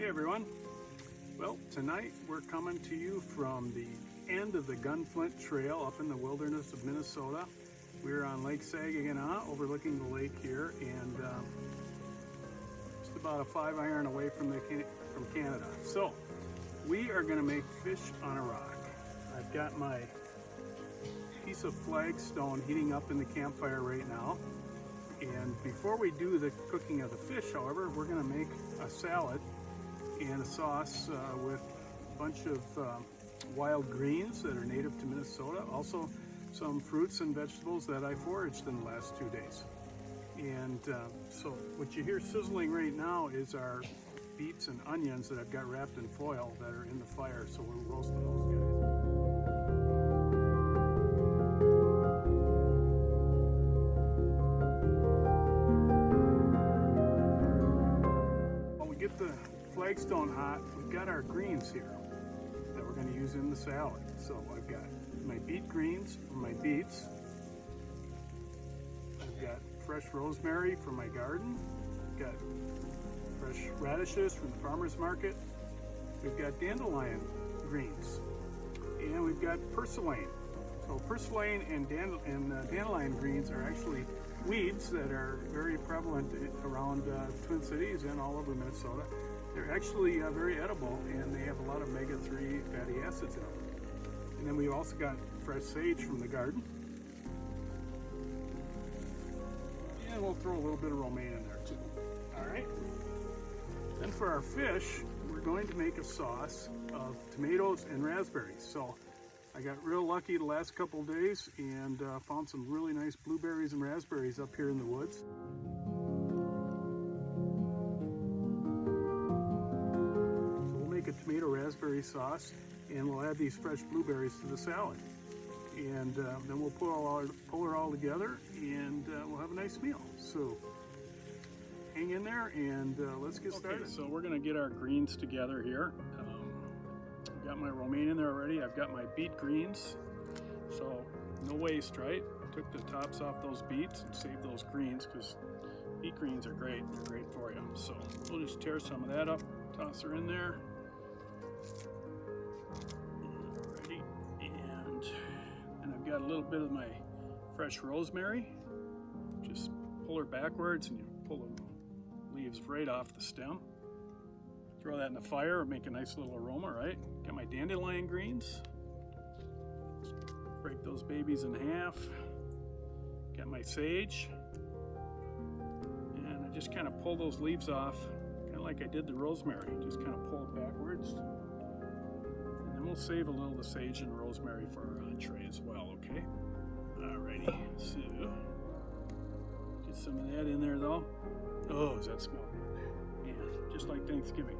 Hey everyone. Well, tonight we're coming to you from the end of the Gunflint Trail up in the wilderness of Minnesota. We're on Lake Saginaw overlooking the lake here, and just about a 5-iron away from Canada. So we are going to make fish on a rock. I've got my piece of flagstone heating up in the campfire right now. And before we do the cooking of the fish, however, we're going to make a salad and a sauce with a bunch of wild greens that are native to Minnesota. Also some fruits and vegetables that I foraged in the last 2 days. And so what you hear sizzling right now is our beets and onions that I've got wrapped in foil that are in the fire. So we're roasting those guys. The flagstone hot, we've got our greens here that we're going to use in the salad. So I've got my beet greens from my beets. I've got fresh rosemary from my garden. I've got fresh radishes from the farmer's market. We've got dandelion greens, and we've got purslane. So purslane and dandelion greens are actually weeds that are very prevalent around Twin Cities and all over Minnesota. They're actually very edible, and they have a lot of omega-3 fatty acids in them. And then we've also got fresh sage from the garden. And we'll throw a little bit of romaine in there too. All right. Then for our fish, we're going to make a sauce of tomatoes and raspberries. So I got real lucky the last couple of days and found some really nice blueberries and raspberries up here in the woods. So we'll make a tomato raspberry sauce, and we'll add these fresh blueberries to the salad. And then we'll pull it all together, and we'll have a nice meal. So hang in there, and let's get started. Okay, so we're gonna get our greens together here. Got my romaine in there already. I've got my beet greens, so no waste, right? Took the tops off those beets and saved those greens because beet greens are great. They're great for you. So we'll just tear some of that up, toss her in there. Ready. And I've got a little bit of my fresh rosemary. Just pull her backwards and you pull the leaves right off the stem. Throw that in the fire, make a nice little aroma, right? Got my dandelion greens. Break those babies in half. Got my sage. And I just kind of pull those leaves off, kind of like I did the rosemary. Just kind of pull it backwards. And then we'll save a little of the sage and rosemary for our entree as well, okay? Alrighty, so get some of that in there though. Oh, does that smell good? Yeah, just like Thanksgiving.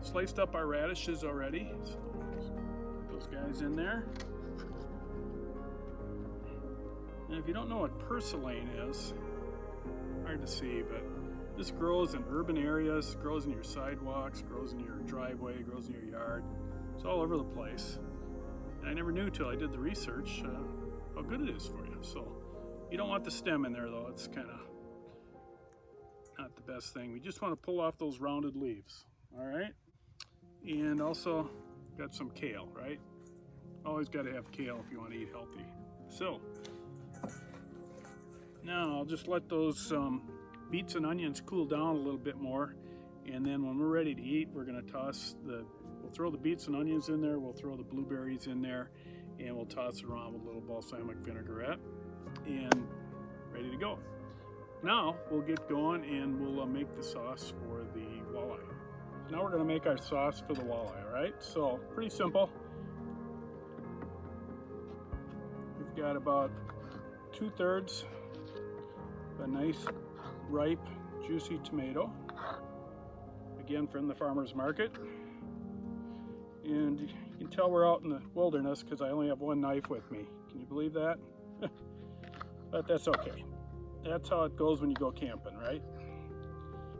Sliced up our radishes already, so put those guys in there. And if you don't know what purslane is, hard to see, but this grows in urban areas, grows in your sidewalks, grows in your driveway, grows in your yard. It's all over the place. And I never knew till I did the research how good it is for you. So you don't want the stem in there though, it's kind of not the best thing. We just want to pull off those rounded leaves, all right? And also got some kale, right? Always got to have kale if you want to eat healthy. So now I'll just let those beets and onions cool down a little bit more, and then when we're ready to eat, we're going to we'll throw the beets and onions in there, we'll throw the blueberries in there, and we'll toss it around with a little balsamic vinaigrette, and ready to go. Now we'll get going and we'll make the sauce for the walleye. Now we're going to make our sauce for the walleye, all right? So pretty simple. We've got about 2/3 of a nice, ripe, juicy tomato. Again, from the farmer's market. And you can tell we're out in the wilderness because I only have one knife with me. Can you believe that? But that's okay. That's how it goes when you go camping, right?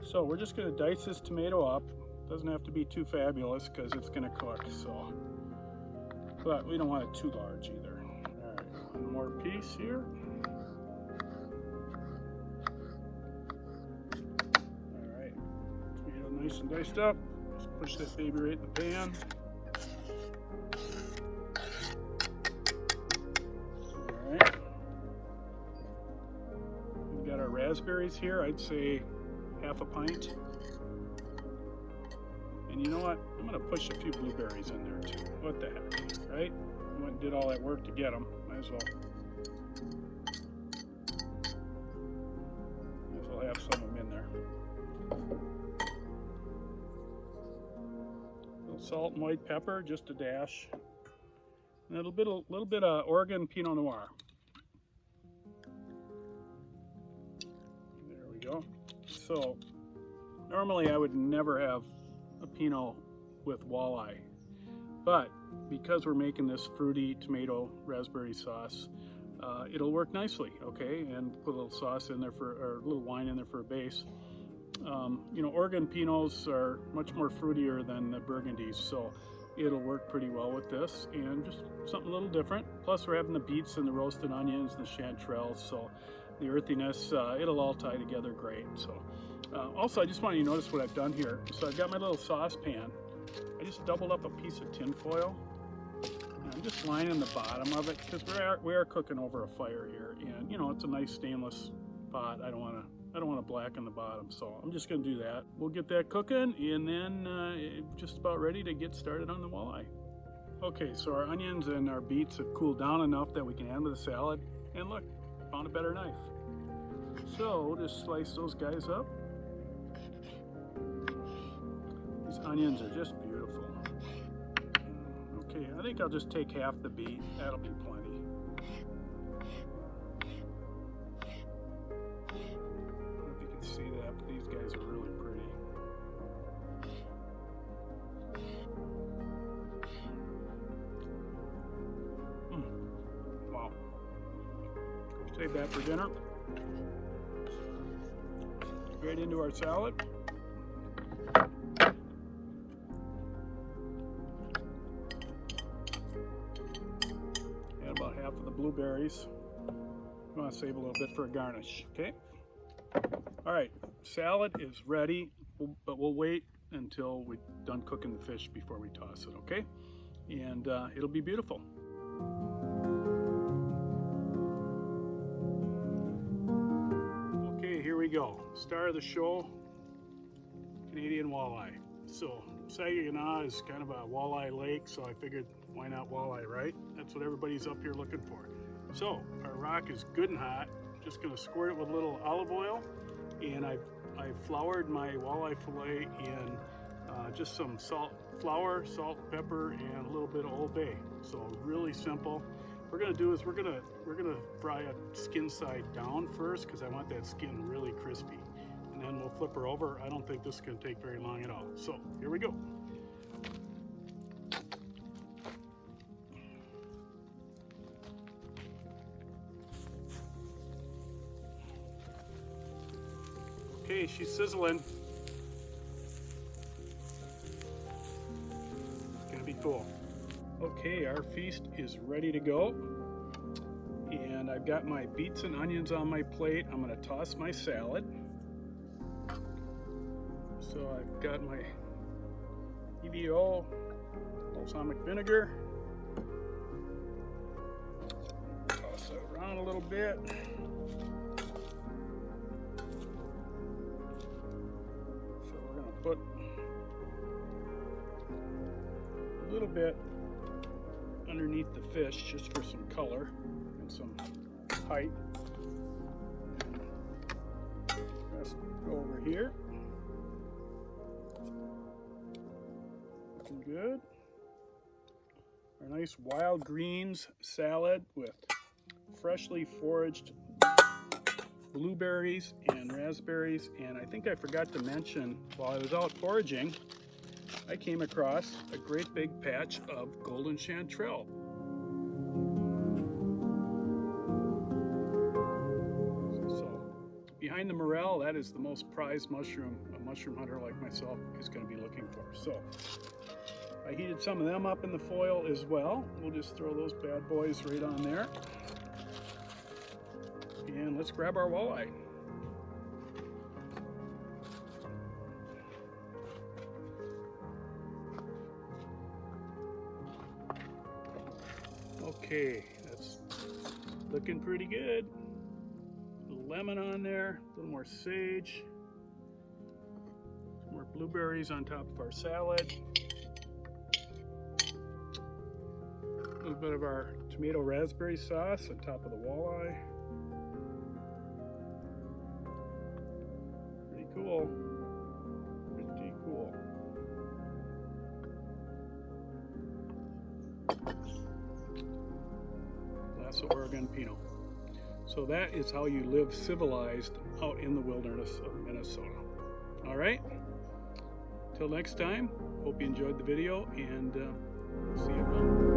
So we're just going to dice this tomato up. Doesn't have to be too fabulous because it's going to cook, so. But we don't want it too large either. All right, one more piece here. All right, tomato nice and diced up. Just push that baby right in the pan. Alright. We've got our raspberries here. I'd say half a pint. And you know what? I'm going to push a few blueberries in there too. What the heck, right? I went and did all that work to get them. Might as well have some of them in there. A little salt and white pepper, just a dash. And a little bit of Oregon Pinot Noir. There we go. So normally I would never have a Pinot with walleye, but because we're making this fruity tomato raspberry sauce, it'll work nicely, okay? And put a little sauce in there or a little wine in there for a base. You know, Oregon Pinots are much more fruitier than the Burgundies, so it'll work pretty well with this, and just something a little different. Plus we're having the beets and the roasted onions and the chanterelles, so the earthiness, it'll all tie together great. So also, I just want you to notice what I've done here. So I've got my little saucepan. I just doubled up a piece of tin foil. And I'm just lining the bottom of it because we are cooking over a fire here, and you know, it's a nice stainless pot. I don't want to blacken the bottom, so I'm just going to do that. We'll get that cooking, and then just about ready to get started on the walleye. Okay, so our onions and our beets have cooled down enough that we can add them to the salad. And look, found a better knife. So we'll just slice those guys up. These onions are just beautiful. Okay, I think I'll just take half the beet. That'll be plenty. I don't know if you can see that, but these guys are really pretty. Wow. Save that for dinner. Right into our salad. Add about half of the blueberries. I'm going to save a little bit for a garnish, okay? All right, salad is ready, but we'll wait until we're done cooking the fish before we toss it, okay? And it'll be beautiful. Okay, here we go. Star of the show, Canadian walleye. So Saginaw is kind of a walleye lake, so I figured why not walleye, right? That's what everybody's up here looking for. So our rock is good and hot. Just gonna squirt it with a little olive oil, and I've floured my walleye fillet in just some flour, salt, pepper, and a little bit of Old Bay. So really simple. What we're gonna do is we're gonna fry it skin side down first because I want that skin really crispy, and then we'll flip her over. I don't think this is gonna take very long at all. So here we go. Okay, she's sizzling. It's gonna be cool. Okay, our feast is ready to go. And I've got my beets and onions on my plate. I'm gonna toss my salad. So I've got my EVO balsamic vinegar. Toss it around a little bit. Put a little bit underneath the fish just for some color and some height. Rest go over here. Looking good. Our nice wild greens salad with freshly foraged blueberries and raspberries, and I think I forgot to mention while I was out foraging, I came across a great big patch of golden chanterelle. So behind the morel, that is the most prized mushroom a mushroom hunter like myself is going to be looking for. So I heated some of them up in the foil as well. We'll just throw those bad boys right on there. And let's grab our walleye. Okay, that's looking pretty good. A little lemon on there, a little more sage, some more blueberries on top of our salad. A little bit of our tomato raspberry sauce on top of the walleye. Pretty cool. Pretty cool. Glass of Oregon Pinot. So that is how you live civilized out in the wilderness of Minnesota. All right. Till next time. Hope you enjoyed the video, and see you around.